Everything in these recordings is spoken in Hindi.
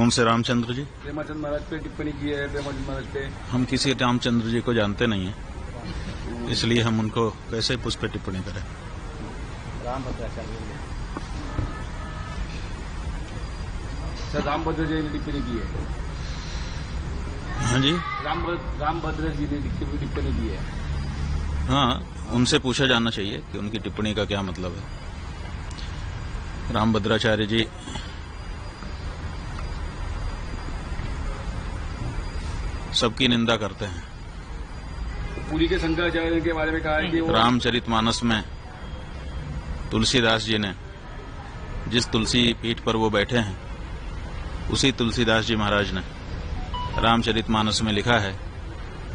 कौन से रामचंद्र जी? प्रेमाचंद महाराज पे टिप्पणी की है। प्रेमाचंद महाराज पे हम किसी रामचंद्र जी को जानते नहीं हैं, इसलिए हम उनको कैसे उस पर टिप्पणी करें। रामभद्र जी ने टिप्पणी की है। हाँ जी, रामभद्र जी ने टिप्पणी की है। हाँ, उनसे पूछा जाना चाहिए कि उनकी टिप्पणी का क्या मतलब है। रामभद्राचार्य जी सबकी निंदा करते हैं। पुरी के शंकराचार्य के बारे में कहा है कि वो रामचरितमानस में तुलसीदास जी ने जिस तुलसी पीठ पर वो बैठे हैं, उसी तुलसीदास जी महाराज ने रामचरितमानस में लिखा है,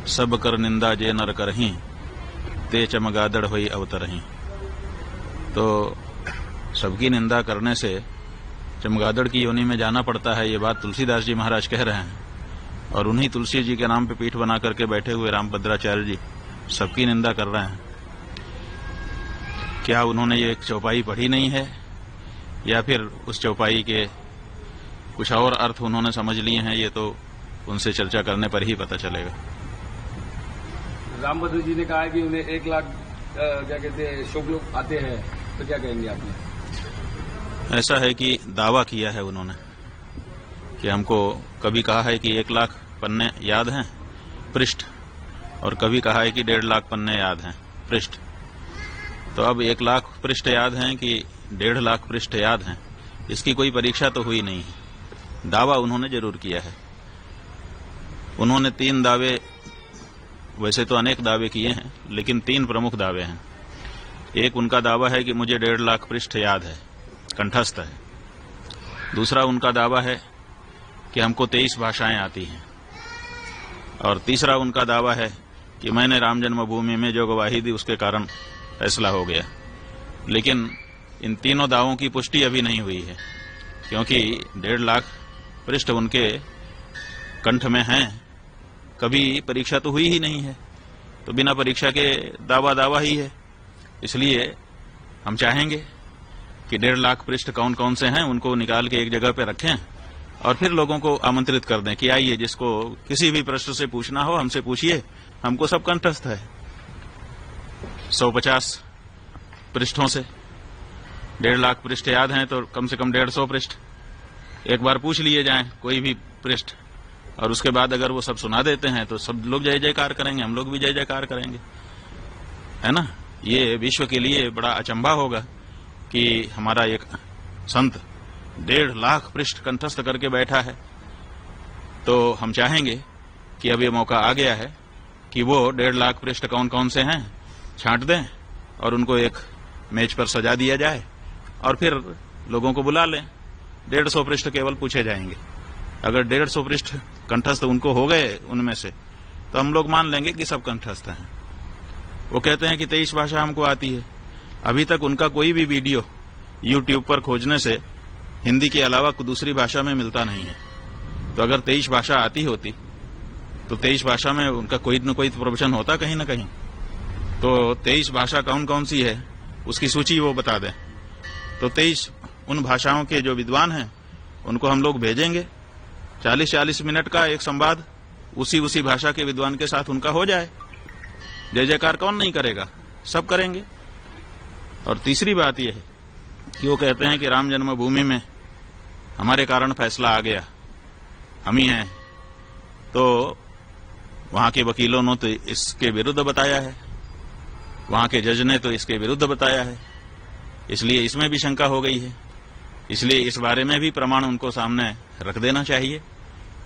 सब कर निंदा जे नर करहीं, ते चमगादड़ होई अवतरहीं। तो सबकी निंदा करने से चमगादड़ की योनि में जाना पड़ता है, ये बात तुलसीदास जी महाराज कह रहे हैं। और उन्हीं तुलसी जी के नाम पे पीठ बना करके बैठे हुए रामभद्राचार्य जी सबकी निंदा कर रहे हैं। क्या उन्होंने ये एक चौपाई पढ़ी नहीं है, या फिर उस चौपाई के कुछ और अर्थ उन्होंने समझ लिए हैं, ये तो उनसे चर्चा करने पर ही पता चलेगा। रामभद्र जी ने कहा है कि उन्हें 1 लाख क्या कहते हैं शोक लोग आते हैं, तो क्या कहेंगे आपने? ऐसा है कि दावा किया है उन्होंने कि हमको कभी कहा है कि 1 लाख पन्ने याद हैं पृष्ठ, और कभी कहा है कि 1.5 लाख पन्ने याद हैं पृष्ठ। तो अब 1 लाख पृष्ठ याद हैं कि 1.5 लाख पृष्ठ याद हैं, इसकी कोई परीक्षा तो हुई नहीं है। दावा उन्होंने जरूर किया है। उन्होंने 3 दावे, वैसे तो अनेक दावे किए हैं, लेकिन 3 प्रमुख दावे हैं। एक उनका दावा है कि मुझे 1.5 लाख पृष्ठ याद है, कंठस्थ है। दूसरा उनका दावा है कि हमको 23 भाषाएं आती हैं। और तीसरा उनका दावा है कि मैंने राम जन्मभूमि में जो गवाही दी उसके कारण फैसला हो गया। लेकिन इन तीनों दावों की पुष्टि अभी नहीं हुई है, क्योंकि 1.5 लाख पृष्ठ उनके कंठ में हैं, कभी परीक्षा तो हुई ही नहीं है, तो बिना परीक्षा के दावा ही है। इसलिए हम चाहेंगे कि 1.5 लाख पृष्ठ कौन कौन से हैं उनको निकाल के एक जगह पे रखें और फिर लोगों को आमंत्रित कर दें कि आइए, जिसको किसी भी प्रश्न से पूछना हो हमसे पूछिए, हमको सब कंठस्थ है। 150 पृष्ठों से 1.5 लाख पृष्ठ याद हैं, तो कम से कम 150 पृष्ठ एक बार पूछ लिए जाएं, कोई भी पृष्ठ, और उसके बाद अगर वो सब सुना देते हैं तो सब लोग जय जयकार करेंगे, हम लोग भी जय जयकार करेंगे, है ना। ये विश्व के लिए बड़ा अचंभा होगा कि हमारा एक संत 1.5 लाख पृष्ठ कंठस्थ करके बैठा है। तो हम चाहेंगे कि अब ये मौका आ गया है कि वो 1.5 लाख पृष्ठ कौन कौन से हैं छांट दें और उनको एक मेज पर सजा दिया जाए और फिर लोगों को बुला लें। 150 पृष्ठ केवल पूछे जाएंगे। अगर 150 पृष्ठ कंठस्थ उनको हो गए उनमें से, तो हम लोग मान लेंगे कि सब कंठस्थ हैं। वो कहते हैं कि 23 भाषा हमको आती है। अभी तक उनका कोई भी वीडियो YouTube पर खोजने से हिंदी के अलावा दूसरी भाषा में मिलता नहीं है। तो अगर 23 भाषा आती होती तो 23 भाषा में उनका कोई न कोई प्रवचन होता कहीं न कहीं। तो 23 भाषा कौन कौन सी है उसकी सूची वो बता दें। तो 23 उन भाषाओं के जो विद्वान हैं उनको हम लोग भेजेंगे। 40-40 मिनट का एक संवाद उसी भाषा के विद्वान के साथ उनका हो जाए। जय जयकार कौन नहीं करेगा, सब करेंगे। और तीसरी बात यह है कि वो कहते हैं कि राम जन्मभूमि में हमारे कारण फैसला आ गया, हम ही हैं। तो वहां के वकीलों ने तो इसके विरुद्ध बताया है, वहां के जज ने तो इसके विरुद्ध बताया है, इसलिए इसमें भी शंका हो गई है। इसलिए इस बारे में भी प्रमाण उनको सामने रख देना चाहिए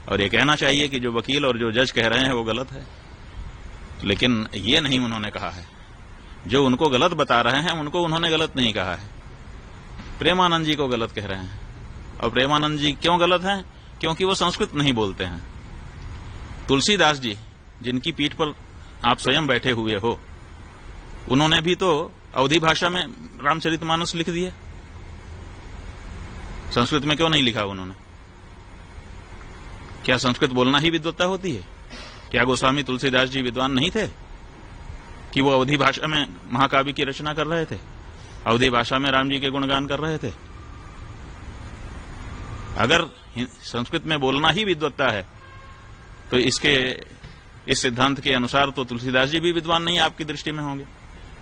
और ये कहना चाहिए कि जो वकील और जो जज कह रहे हैं वो गलत है। लेकिन ये नहीं उन्होंने कहा है। जो उनको गलत बता रहे हैं उनको उन्होंने गलत नहीं कहा है, प्रेमानंद जी को गलत कह रहे हैं। और प्रेमानंद जी क्यों गलत हैं? क्योंकि वो संस्कृत नहीं बोलते हैं। तुलसीदास जी जिनकी पीठ पर आप स्वयं बैठे हुए हो, उन्होंने भी तो अवधी भाषा में रामचरितमानस लिख दिया। संस्कृत में क्यों नहीं लिखा उन्होंने? क्या संस्कृत बोलना ही विद्वत्ता होती है? क्या गोस्वामी तुलसीदास जी विद्वान नहीं थे कि वो अवधी भाषा में महाकाव्य की रचना कर रहे थे, अवधी भाषा में राम जी के गुणगान कर रहे थे? अगर संस्कृत में बोलना ही विद्वत्ता है तो इस सिद्धांत के अनुसार तो तुलसीदास जी भी विद्वान नहीं आपकी दृष्टि में होंगे,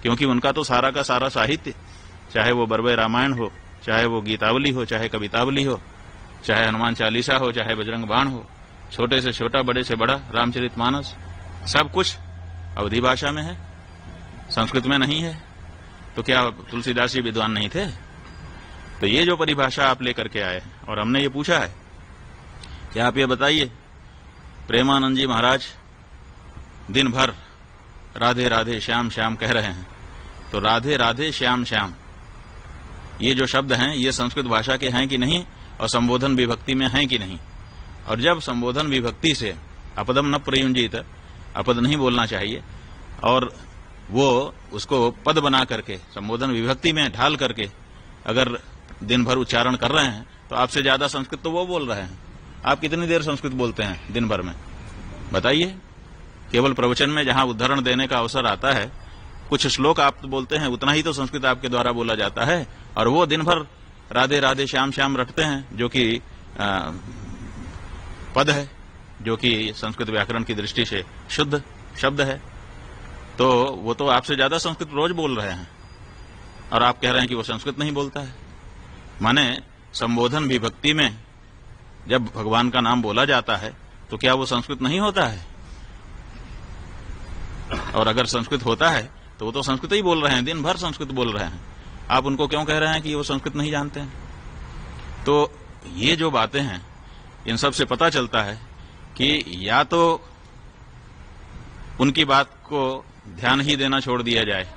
क्योंकि उनका तो सारा का सारा साहित्य, चाहे वो बरबे रामायण हो, चाहे वो गीतावली हो, चाहे कवितावली हो, चाहे हनुमान चालीसा हो, चाहे बजरंग बाण हो, छोटे से छोटा बड़े से बड़ा रामचरितमानस, सब कुछ अवधी भाषा में है, संस्कृत में नहीं है। तो क्या तुलसीदास जी विद्वान नहीं थे? तो ये जो परिभाषा आप लेकर के आए और हमने ये पूछा है कि आप ये बताइए, प्रेमानंद जी महाराज दिन भर राधे राधे श्याम श्याम कह रहे हैं, तो राधे राधे श्याम श्याम ये जो शब्द हैं ये संस्कृत भाषा के हैं कि नहीं, और संबोधन विभक्ति में हैं कि नहीं? और जब संबोधन विभक्ति से अपदम न प्रयुंजित, अपद नहीं बोलना चाहिए, और वो उसको पद बना करके संबोधन विभक्ति में ढाल करके अगर दिन भर उच्चारण कर रहे हैं, तो आपसे ज्यादा संस्कृत तो वो बोल रहे हैं। आप कितनी देर संस्कृत बोलते हैं दिन भर में, बताइए? केवल प्रवचन में जहां उदाहरण देने का अवसर आता है, कुछ श्लोक आप बोलते हैं, उतना ही तो संस्कृत आपके द्वारा बोला जाता है, और वो दिन भर राधे राधे श्याम श्याम रटते हैं, जो कि पद है, जो कि संस्कृत व्याकरण की दृष्टि से शुद्ध शब्द है। तो वो तो आपसे ज्यादा संस्कृत रोज बोल रहे हैं, और आप कह रहे हैं कि वो संस्कृत नहीं बोलता है। माने संबोधन विभक्ति में जब भगवान का नाम बोला जाता है तो क्या वो संस्कृत नहीं होता है? और अगर संस्कृत होता है तो वो तो संस्कृत ही बोल रहे हैं, दिन भर संस्कृत बोल रहे हैं। आप उनको क्यों कह रहे हैं कि वो संस्कृत नहीं जानते हैं? तो ये जो बातें हैं, इन सब से पता चलता है कि या तो उनकी बात को ध्यान ही देना छोड़ दिया जाए,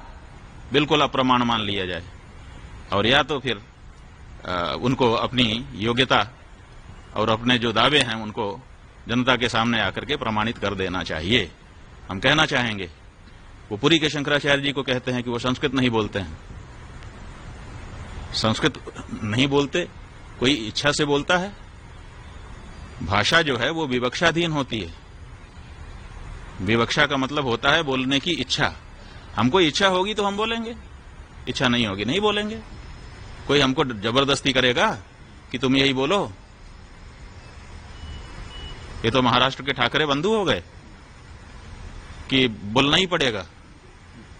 बिल्कुल अप्रमाण मान लिया जाए, और या तो फिर उनको अपनी योग्यता और अपने जो दावे हैं उनको जनता के सामने आकर के प्रमाणित कर देना चाहिए। हम कहना चाहेंगे, वो पुरी के शंकराचार्य जी को कहते हैं कि वो संस्कृत नहीं बोलते हैं। संस्कृत नहीं बोलते, कोई इच्छा से बोलता है? भाषा जो है वो विवक्षाधीन होती है। विवक्षा का मतलब होता है बोलने की इच्छा। हमको इच्छा होगी तो हम बोलेंगे, इच्छा नहीं होगी नहीं बोलेंगे। कोई हमको जबरदस्ती करेगा कि तुम यही बोलो? ये तो महाराष्ट्र के ठाकरे बंधु हो गए कि बोलना ही पड़ेगा।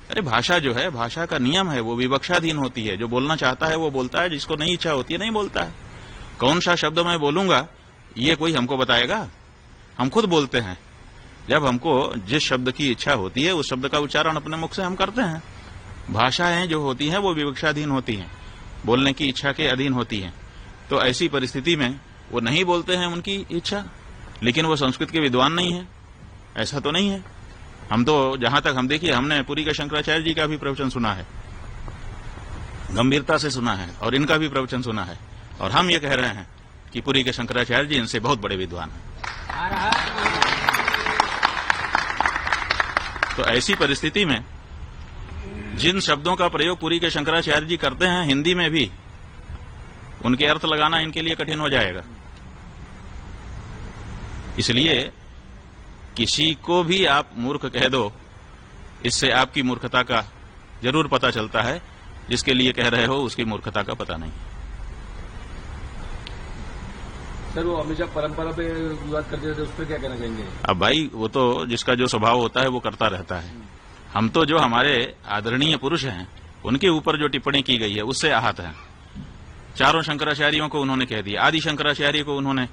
अरे भाषा जो है, भाषा का नियम है, वो विवक्षाधीन होती है। जो बोलना चाहता है वो बोलता है, जिसको नहीं इच्छा होती है नहीं बोलता है। कौन सा शब्द मैं बोलूंगा ये कोई हमको बताएगा? हम खुद बोलते हैं। जब हमको जिस शब्द की इच्छा होती है उस शब्द का उच्चारण अपने मुख से हम करते हैं। भाषाएं जो होती हैं वो विवक्षाधीन होती हैं, बोलने की इच्छा के अधीन होती हैं। तो ऐसी परिस्थिति में वो नहीं बोलते हैं उनकी इच्छा, लेकिन वो संस्कृत के विद्वान नहीं है, ऐसा तो नहीं है। हम तो जहां तक हम देखिए, हमने पुरी के शंकराचार्य जी का भी प्रवचन सुना है, गंभीरता से सुना है, और इनका भी प्रवचन सुना है, और हम ये कह रहे हैं कि पुरी के शंकराचार्य जी इनसे बहुत बड़े विद्वान हैं। तो ऐसी परिस्थिति में जिन शब्दों का प्रयोग पुरी के शंकराचार्य जी करते हैं हिंदी में भी, उनके अर्थ लगाना इनके लिए कठिन हो जाएगा। इसलिए किसी को भी आप मूर्ख कह दो, इससे आपकी मूर्खता का जरूर पता चलता है। जिसके लिए कह रहे हो उसकी मूर्खता का पता नहीं। सर वो हमेशा परंपरा पे विवाद करते रहते, उस पर क्या कहना चाहेंगे? अब भाई वो तो जिसका जो स्वभाव होता है वो करता रहता है। हम तो जो हमारे आदरणीय पुरुष हैं उनके ऊपर जो टिप्पणी की गई है उससे आहत है। चारों शंकराचार्यों को उन्होंने कह दिया, आदि शंकराचार्य को उन्होंने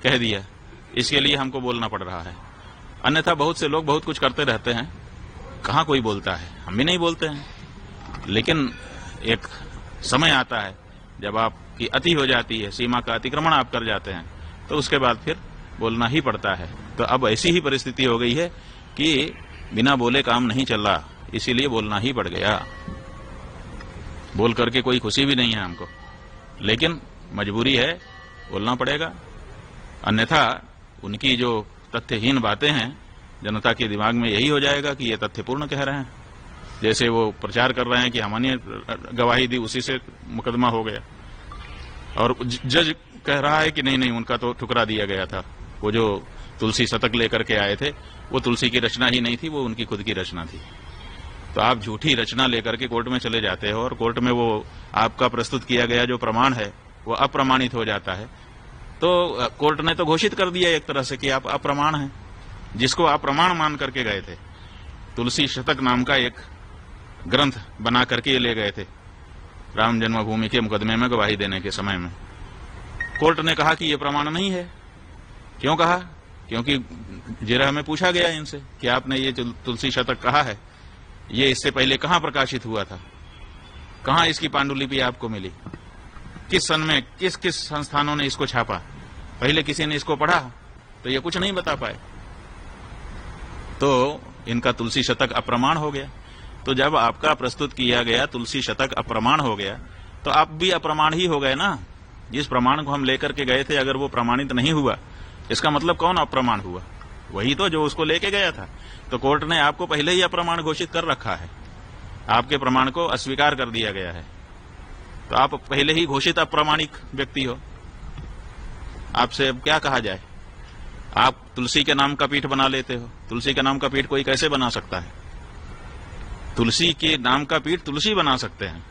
कह दिया, इसके लिए हमको बोलना पड़ रहा है। अन्यथा बहुत से लोग बहुत कुछ करते रहते हैं, कहाँ कोई बोलता है? हम भी नहीं बोलते हैं। लेकिन एक समय आता है जब आपकी अति हो जाती है, सीमा का अतिक्रमण आप कर जाते हैं, तो उसके बाद फिर बोलना ही पड़ता है। तो अब ऐसी ही परिस्थिति हो गई है कि बिना बोले काम नहीं चल रहा, इसीलिए बोलना ही पड़ गया। बोल करके कोई खुशी भी नहीं है हमको, लेकिन मजबूरी है, बोलना पड़ेगा। अन्यथा उनकी जो तथ्यहीन बातें हैं, जनता के दिमाग में यही हो जाएगा कि ये तथ्यपूर्ण कह रहे हैं। जैसे वो प्रचार कर रहे हैं कि हमने गवाही दी, उसी से मुकदमा हो गया, और जज कह रहा है कि नहीं नहीं, उनका तो ठुकरा दिया गया था। वो जो तुलसी शतक लेकर के आए थे वो तुलसी की रचना ही नहीं थी, वो उनकी खुद की रचना थी। तो आप झूठी रचना लेकर के कोर्ट में चले जाते हो, और कोर्ट में वो आपका प्रस्तुत किया गया जो प्रमाण है वो अप्रमाणित हो जाता है, तो कोर्ट ने तो घोषित कर दिया एक तरह से कि आप अप्रमाण हैं, जिसको आप प्रमाण मान करके गए थे। तुलसी शतक नाम का एक ग्रंथ बना करके ले गए थे राम जन्मभूमि के मुकदमे में गवाही देने के समय में। कोर्ट ने कहा कि यह प्रमाण नहीं है। क्यों कहा? क्योंकि जिरह में पूछा गया इनसे कि आपने ये तुलसी शतक कहा है, ये इससे पहले कहां प्रकाशित हुआ था, कहां इसकी पांडुलिपि आपको मिली, किस सन में किस किस संस्थानों ने इसको छापा, पहले किसी ने इसको पढ़ा? तो ये कुछ नहीं बता पाए। तो इनका तुलसी शतक अप्रमाण हो गया। तो जब आपका प्रस्तुत किया गया तुलसी शतक अप्रमाण हो गया, तो आप भी अप्रमाण ही हो गए ना। जिस प्रमाण को हम लेकर के गए थे, अगर वो प्रमाणित नहीं हुआ, इसका मतलब कौन अप्रमाण हुआ? वही तो जो उसको लेके गया था। तो कोर्ट ने आपको पहले ही अप्रमाण घोषित कर रखा है, आपके प्रमाण को अस्वीकार कर दिया गया है। तो आप पहले ही घोषित अप्रामाणिक व्यक्ति हो। आपसे अब क्या कहा जाए? आप तुलसी के नाम का पीठ बना लेते हो। तुलसी के नाम का पीठ कोई कैसे बना सकता है? तुलसी के नाम का पीठ तुलसी बना सकते हैं,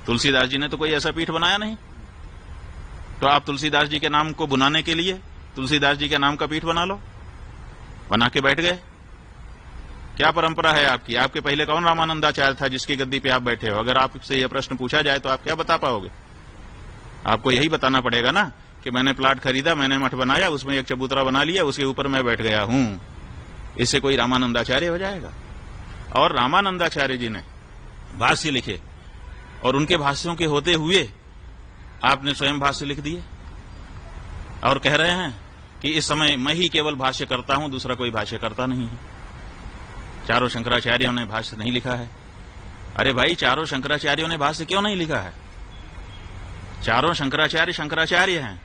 तुलसीदास जी ने तो कोई ऐसा पीठ बनाया नहीं। तो आप तुलसीदास जी के नाम को बुनाने के लिए तुलसीदास जी के नाम का पीठ बना लो, बना के बैठ गए। क्या परंपरा है आपकी? आपके पहले कौन रामानंदाचार्य था जिसकी गद्दी पे आप बैठे हो? अगर आपसे यह प्रश्न पूछा जाए तो आप क्या बता पाओगे? आपको यही बताना पड़ेगा ना कि मैंने प्लाट खरीदा, मैंने मठ बनाया, उसमें एक चबूतरा बना लिया, उसके ऊपर मैं बैठ गया हूं। इससे कोई रामानंदाचार्य हो जाएगा? और रामानंदाचार्य जी ने भाष्य लिखे और उनके भाष्यों के होते हुए आपने स्वयं भाष्य लिख दिए और कह रहे हैं कि इस समय मैं ही केवल भाष्य करता हूं, दूसरा कोई भाष्य करता नहीं है। चारों शंकराचार्यों ने भाष्य नहीं लिखा है। अरे भाई, चारों शंकराचार्यों ने भाष्य क्यों नहीं लिखा है? चारों शंकराचार्य शंकराचार्य हैं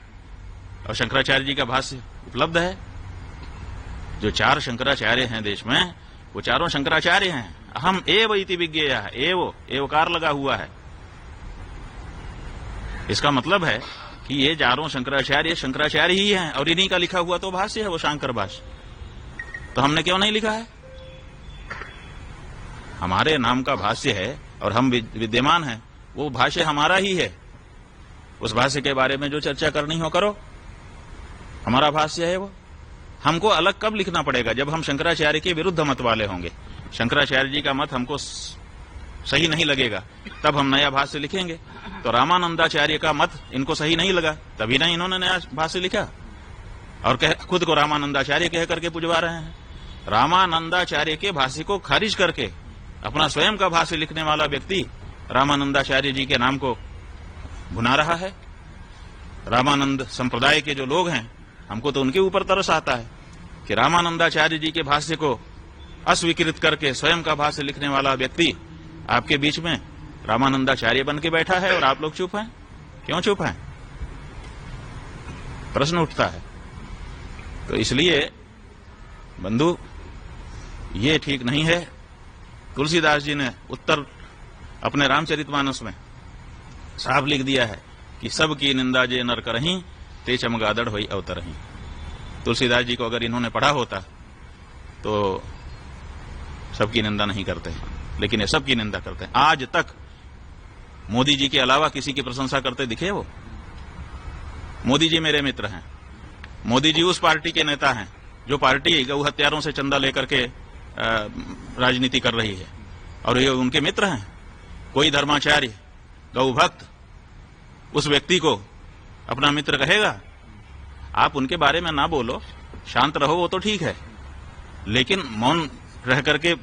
और शंकराचार्य जी का भाष्य उपलब्ध है। जो चार शंकराचार्य हैं देश में, वो चारों शंकराचार्य हैं। अहम एव इति विज्ञेयः, एवकार लगा हुआ है। इसका मतलब है कि ये चारों शंकराचार्य शंकराचार्य ही हैं और इन्हीं का लिखा हुआ तो भाष्य है, वो शांकर भाष्य। तो हमने क्यों नहीं लिखा है? हमारे नाम का भाष्य है और हम विद्यमान हैं, वो भाष्य हमारा ही है। उस भाष्य के बारे में जो चर्चा करनी हो करो, हमारा भाष्य है वो। हमको अलग कब लिखना पड़ेगा? जब हम शंकराचार्य के विरुद्ध मत वाले होंगे, शंकराचार्य जी का मत हमको सही नहीं लगेगा, तब हम नया भाष्य लिखेंगे। तो रामानंदाचार्य का मत इनको सही नहीं लगा, तभी ना इन्होंने नया भाष्य लिखा और खुद को रामानंदाचार्य कह करके पुजवा रहे हैं। रामानंदाचार्य के भाष्य को खारिज करके अपना स्वयं का भाष्य लिखने वाला व्यक्ति रामानंदाचार्य जी के नाम को भुना रहा है। रामानंद संप्रदाय के जो लोग हैं, हमको तो उनके ऊपर तरस आता है कि रामानंदाचार्य जी के भाष्य को अस्वीकृत करके स्वयं का भाष्य लिखने वाला व्यक्ति आपके बीच में रामानंदाचार्य बन के बैठा है और आप लोग चुप हैं। क्यों चुप हैं? प्रश्न उठता है। तो इसलिए बंधु, ये ठीक नहीं है। तुलसीदास जी ने उत्तर अपने रामचरितमानस में साफ लिख दिया है कि सबकी निंदा जे नर करहीं, ते चमगादड़ होई अवतरहीं। तुलसीदास जी को अगर इन्होंने पढ़ा होता तो सबकी निंदा नहीं करते, लेकिन ये सबकी निंदा करते हैं। आज तक मोदी जी के अलावा किसी की प्रशंसा करते दिखे वो? मोदी जी मेरे मित्र हैं। मोदी जी उस पार्टी के नेता हैं जो पार्टी गौ हत्यारों से चंदा लेकर के राजनीति कर रही है, और ये उनके मित्र हैं। कोई धर्माचार्य, गौ भक्त उस व्यक्ति को अपना मित्र कहेगा? आप उनके बारे में ना बोलो, शांत रहो, वो तो ठीक है, लेकिन मौन रह करके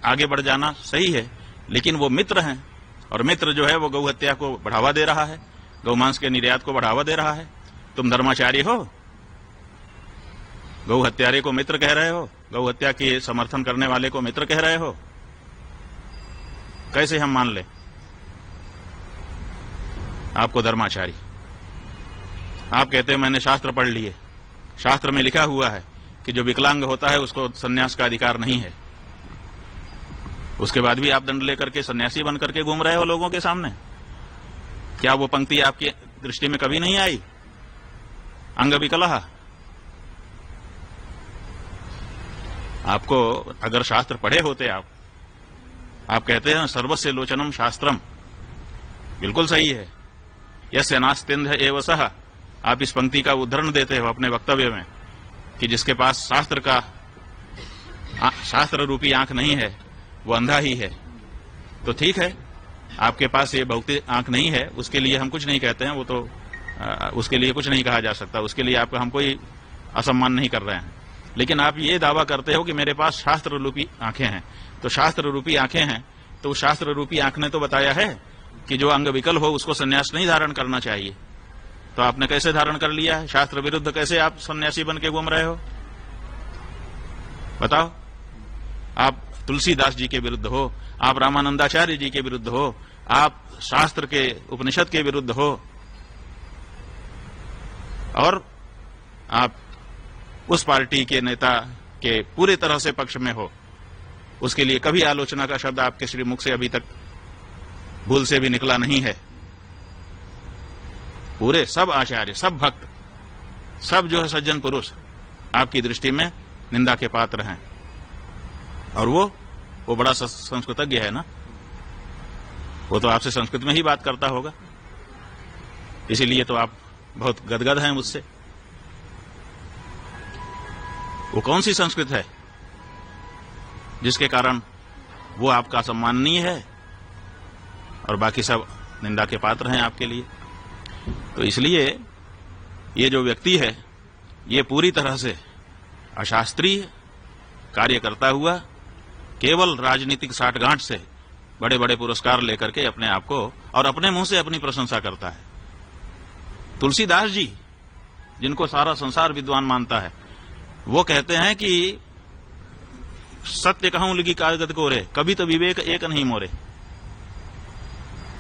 आगे बढ़ जाना सही है। लेकिन वो मित्र हैं, और मित्र जो है वो गौ हत्या को बढ़ावा दे रहा है, गौ मांस के निर्यात को बढ़ावा दे रहा है। तुम धर्माचार्य हो, गौ हत्यारे को मित्र कह रहे हो, गौ हत्या के समर्थन करने वाले को मित्र कह रहे हो? कैसे हम मान ले आपको धर्माचार्य? आप कहते हैं मैंने शास्त्र पढ़ लिए, शास्त्र में लिखा हुआ है कि जो विकलांग होता है उसको सन्यास का अधिकार नहीं है। उसके बाद भी आप दंड लेकर के सन्यासी बन करके घूम रहे हो लोगों के सामने। क्या वो पंक्ति आपकी दृष्टि में कभी नहीं आई? अंग विकलः। आपको अगर शास्त्र पढ़े होते आप कहते हैं सर्वस्य लोचनम शास्त्रम, बिल्कुल सही है। यस्य नास्तिंध एव सः आप इस पंक्ति का उद्धरण देते हो अपने वक्तव्य में कि जिसके पास शास्त्र रूपी आंख नहीं है वो अंधा ही है, तो ठीक है, आपके पास ये भौतिक आंख नहीं है, उसके लिए हम कुछ नहीं कहते हैं, वो तो उसके लिए कुछ नहीं कहा जा सकता, उसके लिए आपका हम कोई असम्मान नहीं कर रहे हैं। लेकिन आप ये दावा करते हो कि मेरे पास शास्त्र रूपी आंखें हैं, तो शास्त्र रूपी आंखें हैं तो शास्त्र रूपी आंख ने तो बताया है कि जो अंग विकल हो उसको संन्यास नहीं धारण करना चाहिए, तो आपने कैसे धारण कर लिया है? शास्त्र विरुद्ध कैसे आप सन्यासी बन के घूम रहे हो? बताओ। आप तुलसीदास जी के विरुद्ध हो, आप रामानंदाचार्य जी के विरुद्ध हो, आप शास्त्र के उपनिषद के विरुद्ध हो, और आप उस पार्टी के नेता के पूरी तरह से पक्ष में हो, उसके लिए कभी आलोचना का शब्द आपके श्री मुख से अभी तक भूल से भी निकला नहीं है। पूरे सब आचार्य, सब भक्त, सब जो है सज्जन पुरुष आपकी दृष्टि में निंदा के पात्र हैं, और वो बड़ा संस्कृतज्ञ है ना, वो तो आपसे संस्कृत में ही बात करता होगा, इसीलिए तो आप बहुत गदगद हैं मुझसे। वो कौन सी संस्कृत है जिसके कारण वो आपका सम्माननीय है और बाकी सब निंदा के पात्र हैं आपके लिए? तो इसलिए ये जो व्यक्ति है ये पूरी तरह से अशास्त्रीय कार्य करता हुआ केवल राजनीतिक साठगांठ से बड़े बड़े पुरस्कार लेकर के अपने आप को और अपने मुंह से अपनी प्रशंसा करता है। तुलसीदास जी, जिनको सारा संसार विद्वान मानता है, वो कहते हैं कि सत्य कहूं लगी कागज कोरे, कभी तो विवेक एक नहीं मोरे।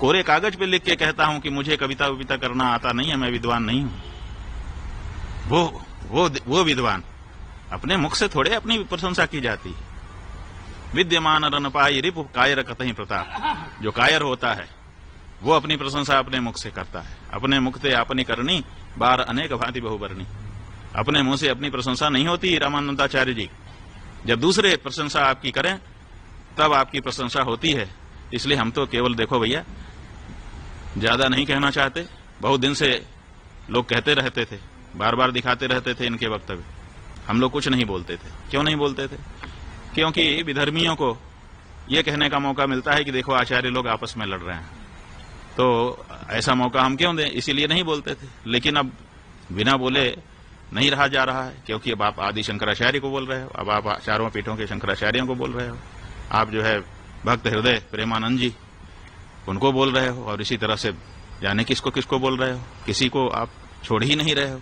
कोरे कागज पे लिख के कहता हूं कि मुझे कविता विविता करना आता नहीं है, मैं विद्वान नहीं हूं। वो विद्वान, अपने मुख से थोड़े अपनी प्रशंसा की जाती है। विद्यमान रन पाई रिपु कायर कतहि प्रताप। जो कायर होता है वो अपनी प्रशंसा अपने मुख से करता है। अपने मुख से अपनी करनी बार अनेक भांति बहुबरनी। अपने मुंह से अपनी प्रशंसा नहीं होती रामानंदाचार्य जी, जब दूसरे प्रशंसा आपकी करें तब आपकी प्रशंसा होती है। इसलिए हम तो केवल, देखो भैया, ज्यादा नहीं कहना चाहते, बहुत दिन से लोग कहते रहते थे, बार बार दिखाते रहते थे इनके वक्तव्य, हम लोग कुछ नहीं बोलते थे। क्यों नहीं बोलते थे? क्योंकि विधर्मियों को यह कहने का मौका मिलता है कि देखो आचार्य लोग आपस में लड़ रहे हैं, तो ऐसा मौका हम क्यों दें, इसीलिए नहीं बोलते थे। लेकिन अब बिना बोले नहीं रहा जा रहा है, क्योंकि अब आप आदि शंकराचार्य को बोल रहे हो, अब आप चारों पीठों के शंकराचार्यों को बोल रहे हो, आप जो है भक्त हृदय प्रेमानंद जी उनको बोल रहे हो, और इसी तरह से जाने किसको किसको बोल रहे हो, किसी को आप छोड़ ही नहीं रहे हो।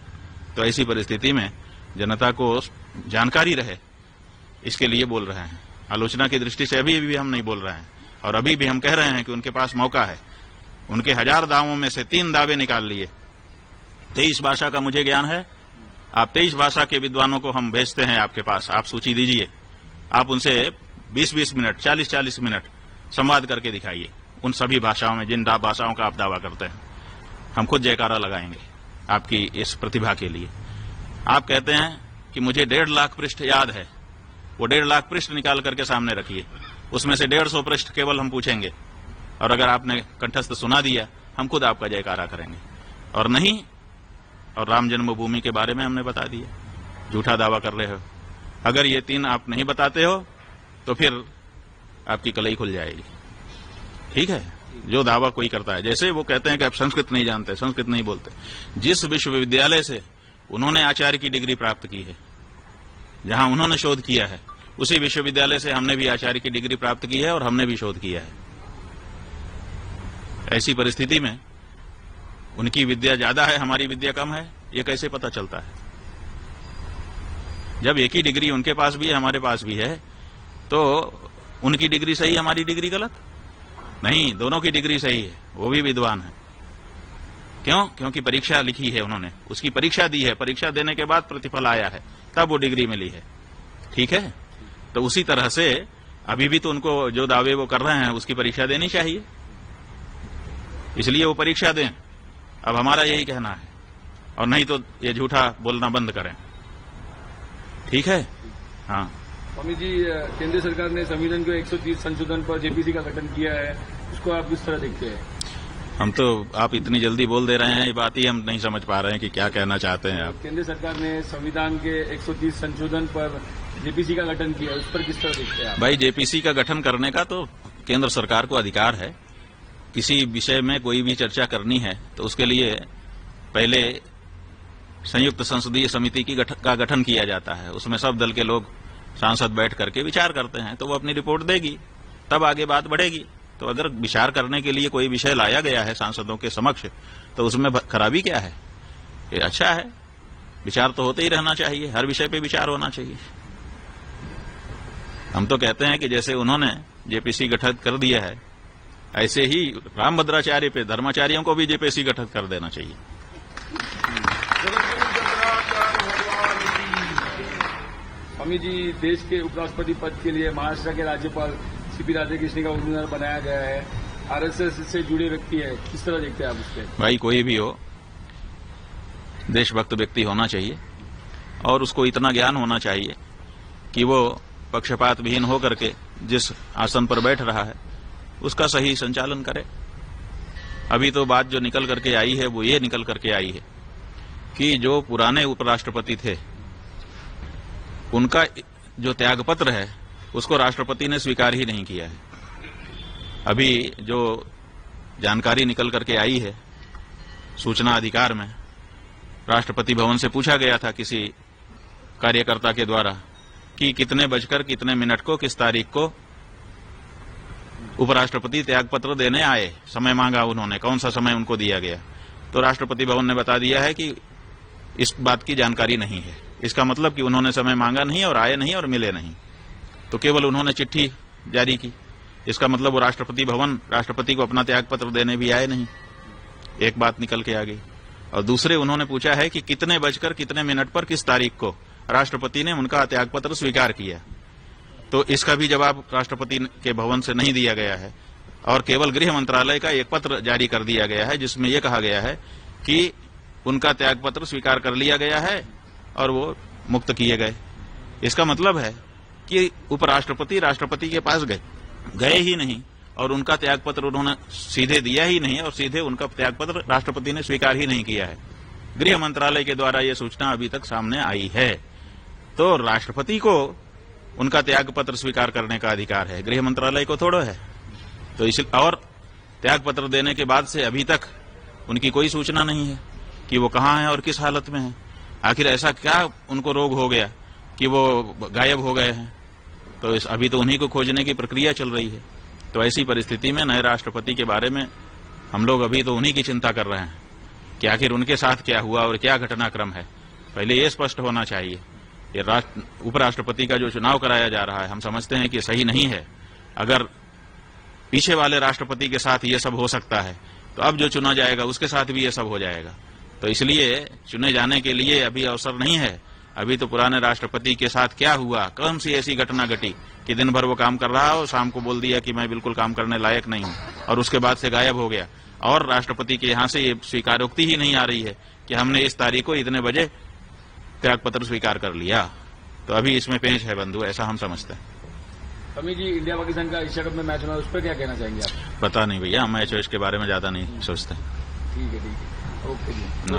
तो ऐसी परिस्थिति में जनता को जानकारी रहे इसके लिए बोल रहे हैं। आलोचना की दृष्टि से अभी भी हम नहीं बोल रहे हैं, और अभी भी हम कह रहे हैं कि उनके पास मौका है। उनके 1000 दावों में से 3 दावे निकाल लिए। 23 भाषा का मुझे ज्ञान है, आप 23 भाषा के विद्वानों को हम भेजते हैं आपके पास, आप सूची दीजिए, आप उनसे 20-20 मिनट 40-40 मिनट संवाद करके दिखाइए उन सभी भाषाओं में जिन भाषाओं का आप दावा करते हैं। हम खुद जयकारा लगाएंगे आपकी इस प्रतिभा के लिए। आप कहते हैं कि मुझे 1.5 लाख पृष्ठ याद है, वो 1.5 लाख पृष्ठ निकाल करके सामने रखिए, उसमें से 150 पृष्ठ केवल हम पूछेंगे, और अगर आपने कंठस्थ सुना दिया हम खुद आपका जयकारा करेंगे, और नहीं, और राम जन्मभूमि के बारे में हमने बता दिया, झूठा दावा कर रहे हो। अगर ये 3 आप नहीं बताते हो तो फिर आपकी कलई खुल जाएगी। ठीक है, जो दावा कोई करता है, जैसे वो कहते हैं कि आप संस्कृत नहीं जानते, संस्कृत नहीं बोलते, जिस विश्वविद्यालय से उन्होंने आचार्य की डिग्री प्राप्त की है, जहां उन्होंने शोध किया है, उसी विश्वविद्यालय से हमने भी आचार्य की डिग्री प्राप्त की है और हमने भी शोध किया है। ऐसी परिस्थिति में उनकी विद्या ज्यादा है, हमारी विद्या कम है, ये कैसे पता चलता है? जब एक ही डिग्री उनके पास भी है हमारे पास भी है, तो उनकी डिग्री सही, हमारी डिग्री गलत? नहीं, दोनों की डिग्री सही है, वो भी विद्वान है। क्यों? क्योंकि परीक्षा लिखी है उन्होंने, उसकी परीक्षा दी है, परीक्षा देने के बाद प्रतिफल आया है, तब वो डिग्री मिली है। ठीक है, तो उसी तरह से अभी भी तो उनको जो दावे वो कर रहे हैं उसकी परीक्षा देनी चाहिए, इसलिए वो परीक्षा दें। अब हमारा यही कहना है, और नहीं तो ये झूठा बोलना बंद करें। ठीक है? हाँ स्वामी जी, केंद्र सरकार ने संविधान को 130 संशोधन पर जेपीसी का गठन किया है, उसको आप किस तरह देखते हैं? हम तो आप इतनी जल्दी बोल दे रहे हैं, ये बात ही हम नहीं समझ पा रहे हैं कि क्या कहना चाहते हैं आप। केंद्र सरकार ने संविधान के 130 संशोधन पर जेपीसी का गठन किया, उस पर किस तरह देखते हैं आप? भाई, जेपीसी का गठन करने का तो केंद्र सरकार को अधिकार है। किसी विषय में कोई भी चर्चा करनी है तो उसके लिए पहले संयुक्त संसदीय समिति का गठन किया जाता है। उसमें सब दल के लोग सांसद बैठ करके विचार करते हैं, तो वो अपनी रिपोर्ट देगी, तब आगे बात बढ़ेगी। तो अगर विचार करने के लिए कोई विषय लाया गया है सांसदों के समक्ष, तो उसमें खराबी क्या है? ये अच्छा है, विचार तो होते ही रहना चाहिए, हर विषय पे विचार होना चाहिए। हम तो कहते हैं कि जैसे उन्होंने जेपीसी गठित कर दिया है, ऐसे ही रामभद्राचार्य पे धर्माचार्यों को भी जेपीसी गठित कर देना चाहिए। स्वामी जी, देश के उपराष्ट्रपति पद के लिए महाराष्ट्र के राज्यपाल सीपी राधाकृष्णन का उम्मीदवार बनाया गया है। आरएसएस से जुड़े व्यक्ति है, किस तरह देखते हैं आप उसके? भाई, कोई भी हो, देशभक्त व्यक्ति होना चाहिए और उसको इतना ज्ञान होना चाहिए कि वो पक्षपात विहीन होकर के जिस आसन पर बैठ रहा है उसका सही संचालन करे। अभी तो बात जो निकल करके आई है वो ये निकल करके आई है कि जो पुराने उपराष्ट्रपति थे उनका जो त्यागपत्र है उसको राष्ट्रपति ने स्वीकार ही नहीं किया है। अभी जो जानकारी निकल करके आई है सूचना अधिकार में, राष्ट्रपति भवन से पूछा गया था किसी कार्यकर्ता के द्वारा कि कितने बजकर कितने मिनट को किस तारीख को उपराष्ट्रपति त्यागपत्र देने आए, समय मांगा उन्होंने, कौन सा समय उनको दिया गया। तो राष्ट्रपति भवन ने बता दिया है कि इस बात की जानकारी नहीं है। इसका मतलब कि उन्होंने समय मांगा नहीं और आए नहीं और मिले नहीं, तो केवल उन्होंने चिट्ठी जारी की। इसका मतलब वो राष्ट्रपति भवन राष्ट्रपति को अपना त्यागपत्र देने भी आए नहीं। एक बात निकल के आ गई। और दूसरे उन्होंने पूछा है कि कितने बजकर कितने मिनट पर किस तारीख को राष्ट्रपति ने उनका त्यागपत्र स्वीकार किया, तो इसका भी जवाब राष्ट्रपति के भवन से नहीं दिया गया है। और केवल गृह मंत्रालय का एक पत्र जारी कर दिया गया है जिसमें यह कहा गया है कि उनका त्यागपत्र स्वीकार कर लिया गया है और वो मुक्त किए गए। इसका मतलब है कि उपराष्ट्रपति राष्ट्रपति के पास गए ही नहीं और उनका त्यागपत्र उन्होंने सीधे दिया ही नहीं और सीधे उनका त्यागपत्र राष्ट्रपति ने स्वीकार ही नहीं किया है। गृह मंत्रालय के द्वारा यह सूचना अभी तक सामने आई है। तो राष्ट्रपति को उनका त्यागपत्र स्वीकार करने का अधिकार है, गृह मंत्रालय को थोड़ा है। तो इस और त्यागपत्र देने के बाद से अभी तक उनकी कोई सूचना नहीं है कि वो कहाँ है और किस हालत में है। आखिर ऐसा क्या उनको रोग हो गया कि वो गायब हो गए हैं? तो अभी तो उन्हीं को खोजने की प्रक्रिया चल रही है। तो ऐसी परिस्थिति में नए राष्ट्रपति के बारे में हम लोग अभी तो उन्हीं की चिंता कर रहे हैं कि आखिर उनके साथ क्या हुआ और क्या घटनाक्रम है। पहले ये स्पष्ट होना चाहिए। ये उपराष्ट्रपति का जो चुनाव कराया जा रहा है हम समझते हैं कि सही नहीं है। अगर पीछे वाले राष्ट्रपति के साथ ये सब हो सकता है तो अब जो चुना जाएगा उसके साथ भी ये सब हो जाएगा। तो इसलिए चुने जाने के लिए अभी अवसर नहीं है। अभी तो पुराने राष्ट्रपति के साथ क्या हुआ, कौन सी ऐसी घटना घटी कि दिन भर वो काम कर रहा हो, शाम को बोल दिया कि मैं बिल्कुल काम करने लायक नहीं हूं और उसके बाद से गायब हो गया। और राष्ट्रपति के यहां से ये स्वीकारोक्ति ही नहीं आ रही है कि हमने इस तारीख को इतने बजे त्यागपत्र स्वीकार कर लिया। तो अभी इसमें पेंच है बंधु, ऐसा हम समझते हैं। स्वामी जी, इंडिया पाकिस्तान का एशिया कप में मैच होना है, उस पर क्या कहना चाहेंगे आप? पता नहीं भैया, मैच वैच के बारे में ज्यादा नहीं सोचते। ठीक है, ओके जी।